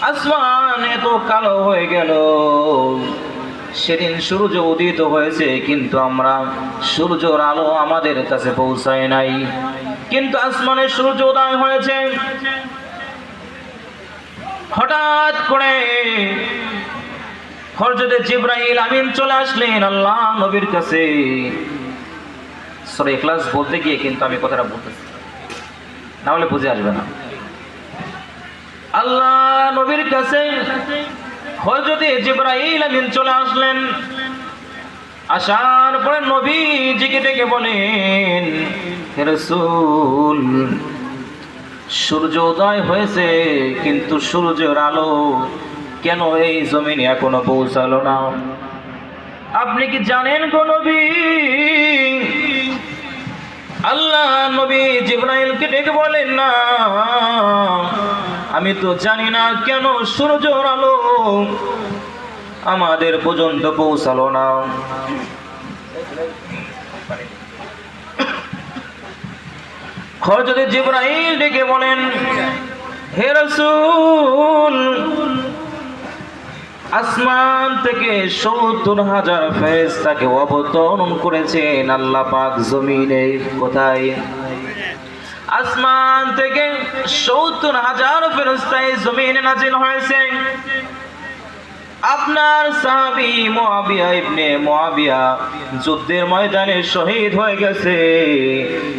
আসমান এত কালো হয়ে গেল। সেদিন সূর্য উদিত হয়েছে, কিন্তু আমরা সূর্যের আলো আমাদের কাছে পৌঁছায় নাই। কিন্তু আসমানে সূর্য উদয় হয়েছে। হঠাৎ করে হযরত জিবরাইল আমিন চলে আসলেন আল্লাহ নবীর কাছে। সূরা ইখলাস বলতে গিয়ে কিন্তু আমি কথাটা বলতেছি, না হলে বুঝে আসবে না। আল্লাহ নবীর কাছে হযরত জিবরাইল আমিন চলে আসলেন। আসার পরে নবীজিকে ডেকে বলেন, হে রাসূল, সূর্য উদয় হয়েছে, কিন্তু সূর্যের আলো কেন এই জমিনে এখনো পৌঁছালো না? আপনি কি জানেন গো নবী? আল্লাহ নবী জিবরাইলকে ডেকে বলেন, না, আমি তো জানি না কেন সূর্যের আলো আমাদের পর্যন্ত পৌঁছালো না। হযরত জিবরাইল ডেকে বলেন, হে রাসূল, আসমান থেকে ৭০,০০০ ফেরেশতাকে অবতরণ করেছেন আল্লাহ পাক জমিনে। কোথায়? আসমান থেকে ৭০,০০০ ফেরেশতা এই জমিনে নাজিল হয়েছে। আপনার সাহাবী মুআবিয়া ইবনে মুআবিয়া যুদ্ধের ময়দানে শহীদ হয়ে গেছে।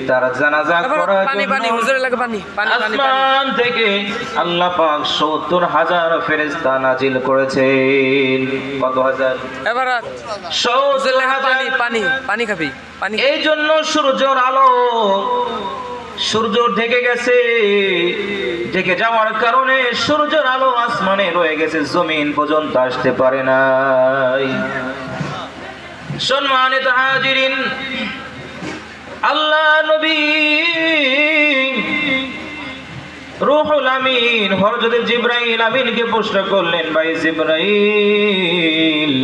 তার জানাজা করার জন্য আসমান থেকে আল্লাহ পাক ৭০,০০০ ফেরেশতা নাজিল করেছেন। কত হাজার? এবার ৭০,০০০ পানি খাবি। এই জন্য সূর্যের আলো সূর্য ঢেকে গেছে। ঢেকে যাওয়ার কারণে সূর্যের আলো আসমানে রয়ে গেছে, জমিন পর্যন্ত আসতে পারে নাই। সম্মানিত হাজিরিন, আল্লাহ নবী রূহুল আমিন হযরত জিবরাইল আমিনকে প্রশ্ন করলেন, ভাই জিবরাইল,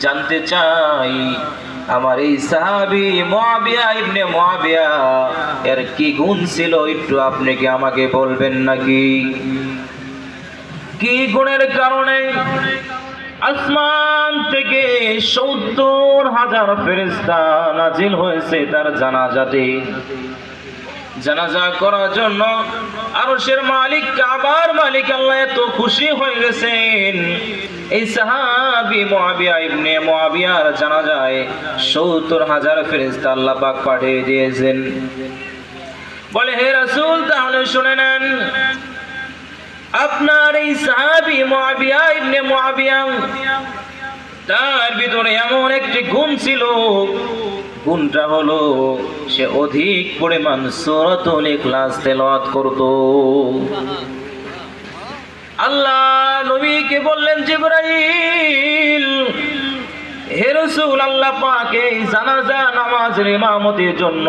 জানতে চাই আমার এই সাহাবী মুআবিয়া ইবনে মুআবিয়া এর কি গুণ ছিল, একটু আপনি কি আমাকে বলবেন নাকি? কি গুণের কারণে আসমান থেকে ৭০,০০০ ফেরেশতা নাজিল হয়েছে তার জানাজাতে? জানাজা করার জন্য আরশের মালিক, কাবার মালিক আল্লাহ এত খুশি হয়ে গেছেন। এই সাহাবী মুআবিয়া ইবনে মুআবিয়ার জানাজায় ৭০,০০০ ফেরেশতা আল্লাহ পাক পাঠিয়ে দিয়েছেন। বলে, হে রাসূল, তাহলে শুনে নেন, আপনার এই সাহাবী মুআবিয়া ইবনে মুআবিয়া, তার ভিতরে এমন একটি গুণ ছিল, গুণটা হলো সে অধিক পরিমাণ সূরাতুল ইখলাস তেলাওয়াত করত। আল্লাহ নবীকে বললেন, জিবরাইল, হে রাসূল, আল্লাহ পাক এই জানাজা নামাজের ইমামতির জন্য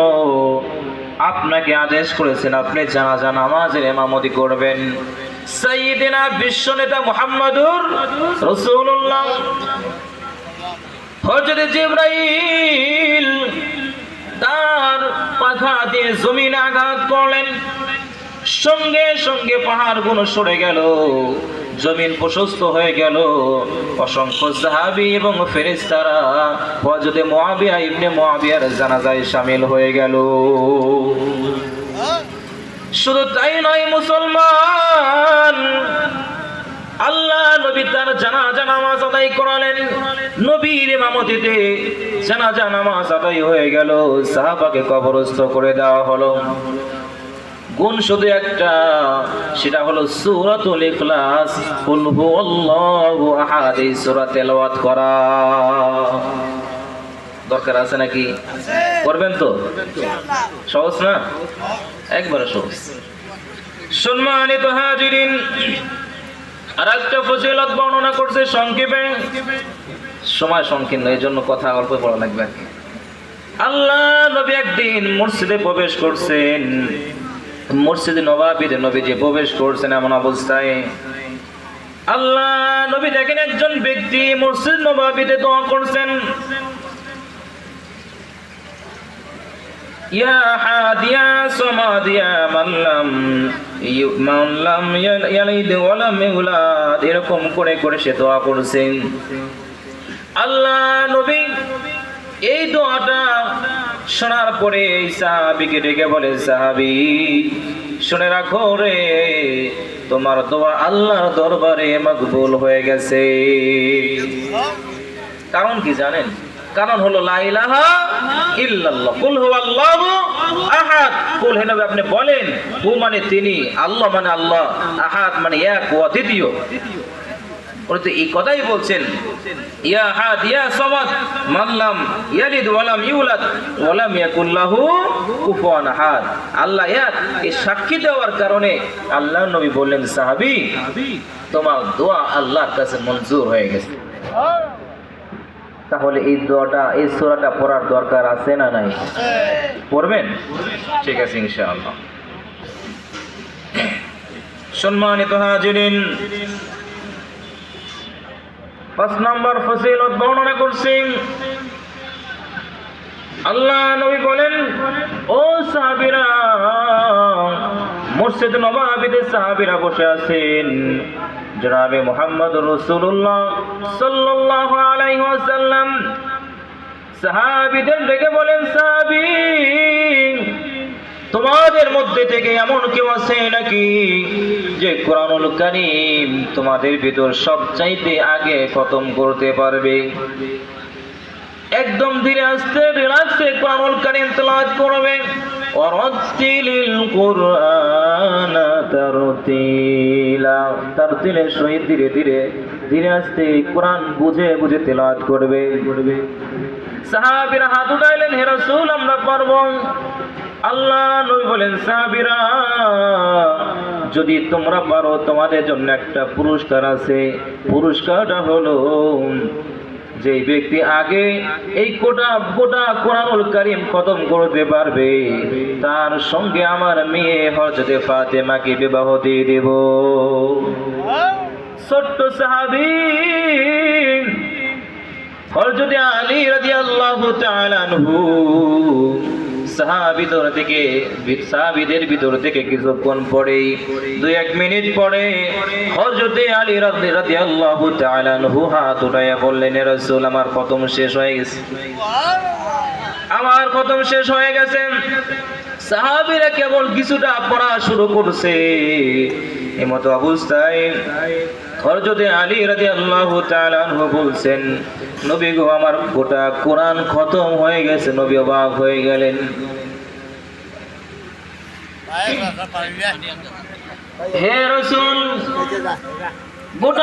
আপনাকে আদেশ করেছেন, আপনি জানাজা নামাজের ইমামতি করবেন। সাইয়্যিদিনা বিশ্বনেতা মুহাম্মদুর রাসূলুল্লাহ। হযরত জিবরাইল তার পাখা দিয়ে জমিনে আঘাত করলেন, সঙ্গে সঙ্গে পাহাড়গুলো সরে গেল, জমিন প্রশস্ত হয়ে গেল। অসংখ্য সাহাবী এবং ফেরেশতারা হযরত মুআবিয়া ইবনে মুআবিয়ার জানাজায় শামিল হয়ে গেল। শুধু তাই নয় মুসলমান, আল্লাহ নবী তার জানাজা নামাজ আদায় করালেন। নবীর ইমামতিতে জানাজা নামাজ আদায় হয়ে গেল, সাহাবাকে কবরস্থ করে দেওয়া হলো। গুণ শুধু একটা, সেটা হলো সূরাতুল ইখলাস, কুল হুয়াল্লাহু আহাদ, এই সূরা তেলাওয়াত করা। দরকার আছে নাকি? করবেন তো? সহজ না? একবারে সহজ। সম্মানিত হাজিরিন, আর একটা ফজিলত বর্ণনা করছে সংক্ষেপে, সময় সংকীর্ণ, এই জন্য কথা অল্প বলা লাগবে। আল্লাহ নবী একদিন মসজিদে প্রবেশ করছেন। মসজিদে নববীতে নবীজি প্রবেশ করছেন, এমন অবস্থায় আল্লাহ নবী দেখেন একজন ব্যক্তি মসজিদ নববীতে দোয়া করছেন, ইয়া হাদিয়া সামাদিয়া মাল্লাম মান লাম ইয়ালিদ ওয়া লাম ইউলাদ, এরকম করে করে সে দোয়া করছেন। আল্লাহ নবী এই দোয়াটা শোনার পরে এই সাহাবীকে ডেকে বলে, সাহাবী শুনে রাখো রে, তোমার দোয়া আল্লাহর দরবারে মকবুল হয়ে গেছে। কারণ কি জানেন? কারণ হলো লা ইলাহা ইল্লাল্লাহ, কুল হুয়াল্লাহু আহাদ। কুল হে নবী আপনি বলেন, হু মানে তিনি, আল্লাহ মানে আল্লাহ, আহাদ মানে এক ও দ্বিতীয়। উনি তো এই কথাই বলছেন, ইয়া আহাদ ইয়া সামাদ মান লাম ইয়ালিদ ওয়া লাম ইউলাদ ওয়া লাম ইয়াকুল লাহু কুফুয়ান আহাদ। আল্লাহ এক, এই সাক্ষী দেওয়ার কারণে আল্লাহর নবী বললেন, সাহাবী তোমার দোয়া আল্লাহর কাছে মঞ্জুর হয়ে গেছে। তাহলে এই দোয়াটা, এই সূরাটা পড়ার দরকার আছে না নাই? পড়বেন? ঠিক আছে ইনশাআল্লাহ। সম্মানিত হাজিরিন, 5 নম্বর ফজিলত বর্ণনা করছি। আল্লাহ নবী বলেন, ও সাহাবীরা, মসজিদ নববীতে সাহাবীরা বসে আছেন, জনাবে মুহাম্মদুর রাসূলুল্লাহ সাল্লাল্লাহু আলাইহি ওয়াসাল্লাম সাহাবীদের ডেকে বলেন, সাহাবী তোমাদের মধ্যে থেকে এমন কেউ আছে নাকি যে কোরআনুল কারীম তোমাদের ভিতর সবচাইতে আগে খতম করতে পারবে? একদম ধীরে আস্তে রিল্যাক্সে কোরআনুল কারীম তেলাওয়াত করবে। ওয়ারাতিলিল কুরআনা তারতিলা, তারতিলের সহিত ধীরে ধীরে ধীরে আস্তে কোরআন বুঝে বুঝে তেলাওয়াত করবে। সাহাবীরা হাত উঠাইলেন, হে রাসূল আমরা পারব। আল্লাহ নবী বলেন, সাহাবীরা যদি তোমরা পারো তোমাদের জন্য একটা পুরস্কার আছে। পুরস্কারটা হলো যে ব্যক্তি আগে এই গোটা কোরআনুল কারীম খতম করতে পারবে তার সঙ্গে আমার মেয়ে হযরতে ফাতেমাকে বিবাহ দিয়ে দেব। ছোট্ট সাহাবী হযরতে আলী রাদিয়াল্লাহু তাআলা আনহু সাহাবীদের ভিতর থেকে কিছুক্ষণ পরে, 2-1 মিনিট পরে হযরতে আলী রাদিয়াল্লাহু তাআলা আনহু হাত উঠাইয়া বললেন, হে রাসূল আমার খতম শেষ হয়ে গেছে, আমার খতম শেষ হয়ে গেছে। সাহাবীরা কেবল কিছুটা পড়া শুরু করছে, এমতো অবস্থায় হযরতে আলী রাদিয়াল্লাহু তাআলা আনহু বলছেন, নবী গো আমার গোটা কোরআন খতম হয়ে গেছে। নবী অবাক হয়ে গেলেন, হে রাসূল গোটা